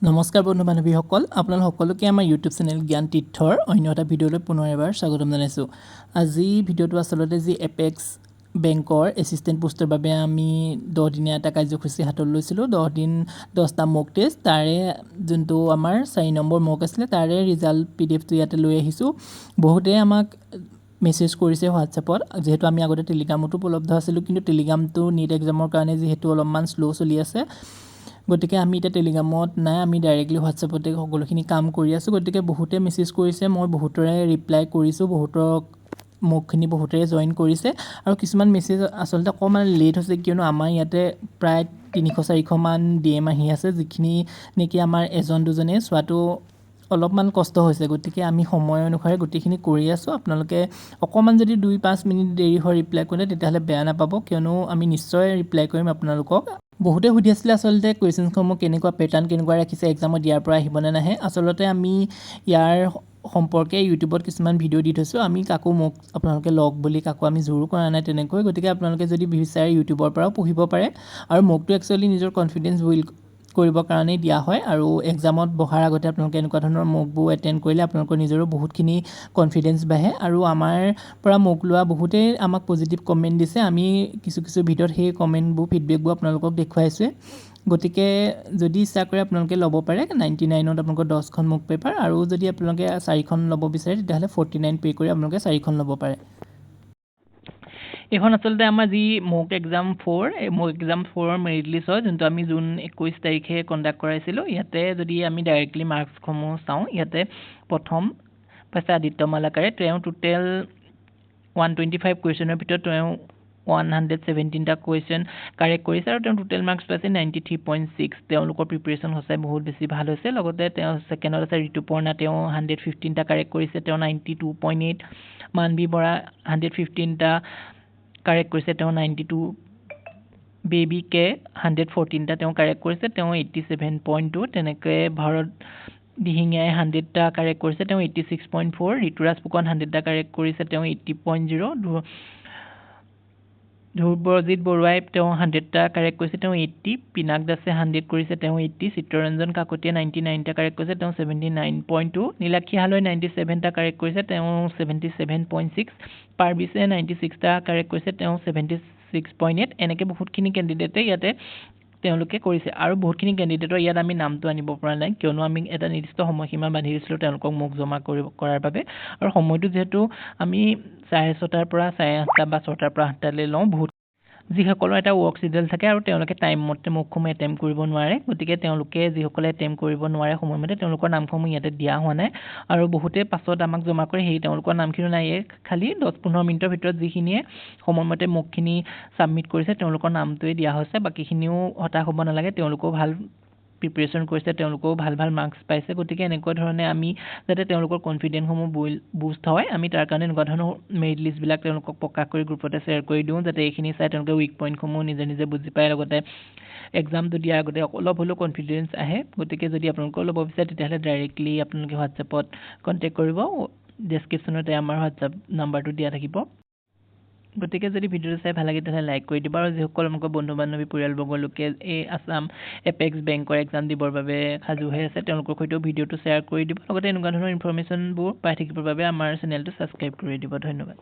নমস্কাৰ বন্ধু বান্ধৱীসকল, আপোনালোক সকলোকে আমাৰ ইউটিউব চেনেল জ্ঞান তীৰ্থৰ অন্য এটা ভিডিঅ'লৈ পুনৰ এবাৰ স্বাগতম জনাইছোঁ। আজি ভিডিঅ'টো আচলতে যি এপেক্স বেংকৰ এছিষ্টেণ্ট পোষ্টৰ বাবে আমি 10 দিনীয়া এটা কাৰ্যসূচী হাতত লৈছিলোঁ। 10 দিন 10টা মক টেষ্ট, তাৰে যোনটো আমাৰ 4 নম্বৰ মক আছিলে তাৰে ৰিজাল্ট PDF-টো ইয়াতে লৈ আহিছোঁ। বহুতে আমাক মেছেজ কৰিছে হোৱাটছএপত, যিহেতু আমি আগতে টেলিগ্ৰামতো উপলব্ধ আছিলোঁ, কিন্তু টেলিগ্ৰামটো নীট এক্সামৰ কাৰণে যিহেতু অলপমান শ্ল' চলি আছে, গতিকে আমি এতিয়া টেলিগ্ৰামত নাই, আমি ডাইৰেক্টলি হোৱাটছএপতে সকলোখিনি কাম কৰি আছোঁ। গতিকে বহুতে মেছেজ কৰিছে, মই বহুতৰে ৰিপ্লাই কৰিছোঁ, বহুতক মকখিনি বহুতেৰে জইন কৰিছে আৰু কিছুমান মেছেজ আচলতে অকণমান লেট হৈছে, কিয়নো আমাৰ ইয়াতে প্ৰায় 300-400 মান DM আহি আছে, যিখিনি নেকি আমাৰ এজন দুজনে চোৱাটো অলপমান কষ্ট হৈছে। গতিকে আমি সময় অনুসাৰে গোটেইখিনি কৰি আছোঁ। আপোনালোকে অকণমান যদি 2-5 মিনিট দেৰি হয় ৰিপ্লাই কৰিলে তেতিয়াহ'লে বেয়া নাপাব, কিয়নো আমি নিশ্চয় ৰিপ্লাই কৰিম আপোনালোকক। বহুতে সুধি আছিলে আচলতে কুৱেশ্যনসমূহ কেনেকুৱা, পেটাৰ্ণ কেনেকুৱা ৰাখিছে, এক্সামত ইয়াৰ পৰা আহিবনে নাহে। আচলতে আমি ইয়াৰ সম্পৰ্কে ইউটিউবত কিছুমান ভিডিঅ' দি থৈছোঁ। আমি কাকো মোক আপোনালোকে লগ বুলি কাকো আমি জোৰো কৰা নাই তেনেকৈ। গতিকে আপোনালোকে যদি বিচাৰে ইউটিউবৰ পৰাও পঢ়িব পাৰে, আৰু মকটো একচুৱেলি নিজৰ কনফিডেঞ্চ বিল্ড কৰিবৰ কাৰণেই দিয়া হয়, আৰু এক্সামত বহাৰ আগতে আপোনালোকে এনেকুৱা ধৰণৰ মকবোৰ এটেণ্ড কৰিলে আপোনালোকৰ নিজৰো বহুতখিনি কনফিডেঞ্চ বাঢ়ে। আৰু আমাৰ পৰা মক লোৱা বহুতেই আমাক পজিটিভ কমেণ্ট দিছে, আমি কিছু ভিডিঅ'ত সেই কমেণ্টবোৰ ফিডবেকবোৰ আপোনালোকক দেখুৱাইছোৱে। গতিকে যদি ইচ্ছা কৰে আপোনালোকে ল'ব পাৰে। 99ত আপোনালোকৰ 10খন মক পেপাৰ, আৰু যদি আপোনালোকে 4খন ল'ব বিচাৰে তেতিয়াহ'লে 49 পে' কৰি আপোনালোকে 4খন ল'ব পাৰে। এইখন আচলতে আমাৰ যি মক এক্সাম 4, এই মক এক্সাম 4ৰ মেৰিট লিষ্ট হয়, যোনটো আমি জুন 21 তাৰিখে কণ্ডাক্ট কৰাইছিলোঁ। ইয়াতে যদি আমি ডাইৰেক্টলি মাৰ্কছসমূহ চাওঁ, ইয়াতে প্ৰথম পাইছে আদিত্য মালাকাৰে। তেওঁ টোটেল 125 কুৱেশ্যনৰ ভিতৰত তেওঁ 117টা কুৱেশ্যন কাৰেক্ট কৰিছে, আৰু তেওঁ টোটেল মাৰ্কছ পাইছে 93.6। তেওঁলোকৰ প্ৰিপেৰেশ্যন সঁচাই বহুত বেছি ভাল হৈছে। লগতে তেওঁ ছেকেণ্ডত আছে ঋতুপৰ্ণা, তেওঁ 115টা কাৰেক্ট কৰিছে, তেওঁ 92.8। মানবী বৰা 115টা কাৰেক্ট কৰিছে, তেওঁ 92। বেবী কে 114টা তেওঁ কাৰেক্ট কৰিছে, তেওঁ 87.2। তেনেকৈ ভাৰত দিহিঙীয়াই 100টা কাৰেক্ট কৰিছে, তেওঁ 86.4। ঋতুৰাজ ফুকন 100টা কাৰেক্ট কৰিছে, তেওঁ 80.0। ধ্ৰুৱজিৎ বৰুৱাই তেওঁ 100টা কাৰেক্ট কৰিছে, তেওঁ 80। পিনাক দাসে 100 কৰিছে, তেওঁ 80। চিত্ৰৰঞ্জন কাকতীয়ে 99টা কাৰেক্ট কৰিছে, তেওঁ 79.2। নীলাক্ষী হালৈ 97টা কাৰেক্ট কৰিছে, তেওঁ 77.6। পাৰ্বিছে 96টা কাৰেক্ট কৰিছে, তেওঁ 76.8। এনেকৈ বহুতখিনি কেণ্ডিডেটে ইয়াতে তেওঁলোকে কৰিছে, আৰু বহুতখিনি কেণ্ডিডেটৰ ইয়াত আমি নামটো আনিব পৰা নাই, কিয়নো আমি এটা নিৰ্দিষ্ট সময়সীমা বান্ধি দিছিলোঁ তেওঁলোকক মক জমা কৰাৰ বাবে। আৰু সময়টো যিহেতু আমি 6:30 পৰা 8:30 বা 6টাৰ পৰা 8টালৈ লওঁ, বহুত যিসকলৰ এটা ৱৰ্ক চিডিউল থাকে আৰু তেওঁলোকে টাইমমতে মকসমূহ এটেম্প কৰিব নোৱাৰে, গতিকে তেওঁলোকে যিসকলে এটেম্প কৰিব নোৱাৰে সময়মতে তেওঁলোকৰ নামসমূহ ইয়াতে দিয়া হোৱা নাই। আৰু বহুতে পাছত আমাক জমা কৰে, সেই তেওঁলোকৰ নামখিনি নাই, খালি 10-15 মিনিটৰ ভিতৰত যিখিনিয়ে সময়মতে মকখিনি ছাবমিট কৰিছে তেওঁলোকৰ নামটোৱে দিয়া হৈছে। বাকীখিনিও হতাশ হ'ব নালাগে, তেওঁলোকেও ভাল প্ৰিপেৰেশ্যন কৰিছে, তেওঁলোকেও ভাল মাৰ্কছ পাইছে। গতিকে এনেকুৱা ধৰণে আমি যাতে তেওঁলোকৰ কনফিডেন্সসমূহ বুষ্ট হয়, আমি তাৰ কাৰণে এনেকুৱা ধৰণৰ মেৰিট লিষ্টবিলাক তেওঁলোকক প্ৰকাশ কৰি গ্ৰুপতে শ্বেয়াৰ কৰি দিওঁ, যাতে এইখিনি চাই তেওঁলোকে উইক পইণ্টসমূহ নিজে বুজি পায়, লগতে এক্সামটো দিয়াৰ আগতে অলপ হ'লেও কনফিডেঞ্চ আহে। গতিকে যদি আপোনালোকেও ল'ব বিচাৰে তেতিয়াহ'লে ডাইৰেক্টলি আপোনালোকে হোৱাটছএপত কণ্টেক্ট কৰিব, ডেছক্ৰিপশ্যনতে আমাৰ হোৱাটছএপ নাম্বাৰটো দিয়া থাকিব। গতিকে যদি ভিডিঅ'টো চাই ভাল লাগে তেতিয়াহ'লে লাইক কৰি দিব, আৰু যিসকল আপোনালোকৰ বন্ধু বান্ধৱী পৰিয়ালবৰ্গৰ লোকে এই আছাম এপেক্স বেংকৰ এক্সাম দিবৰ বাবে সাজু হৈ আছে তেওঁলোকৰ সৈতেও ভিডিঅ'টো শ্বেয়াৰ কৰি দিব, লগতে এনেকুৱা ধৰণৰ ইনফৰ্মেশ্যনবোৰ পাই থাকিবৰ বাবে আমাৰ চেনেলটো ছাবস্ক্ৰাইব কৰি দিব। ধন্যবাদ।